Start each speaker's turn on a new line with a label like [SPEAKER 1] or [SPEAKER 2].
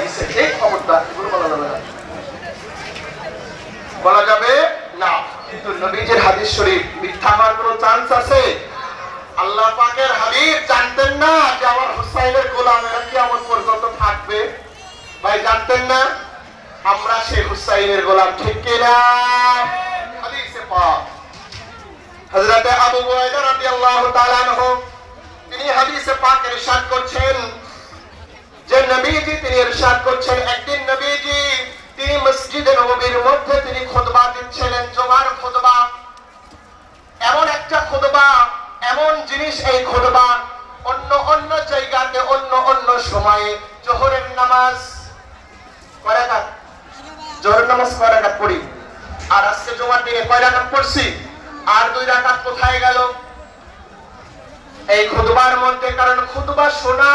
[SPEAKER 1] এই খবরটা বলা যাবে না। কিন্তু নবীজির হাদিস শরীফ মিথ্যা হওয়ার কোনো চান্স আছে? আল্লাহ পাকের হাবিব জানতেন না যে আমার হুসাইনের গোলামেরা কিয়ামত পর্যন্ত থাকবে? ভাই জানতেন না? আমরা সেই হুসাইনের গোলাম, ঠিক কিনা? হাদিসে পাক হযরত আবু হুরায়রা রাদিয়াল্লাহু তাআলা আনহু তিনি হাদিসে পাক ইরশাদ করছেন যে নবীজি তিনি ইরশাদ করছেন, একদিন নবীজি তিনি মসজিদে নববীর মধ্যে তিনি খুতবা দিচ্ছিলেন, জুমার খুতবা। এমন একটা খুতবা, এমন জিনিস এই খুতবা, অন্য জায়গাতে অন্য সময়ে জোহরের নামাজ কয় রাকাত? জোহরের নামাজ কয় রাকাত পড়ি? আর আজকে জুমার দিনে কয় রাকাত পড়ছি? আর 2 রাকাত কোথায় গেল এই খুতবার মধ্যে? কারণ খুতবা শোনা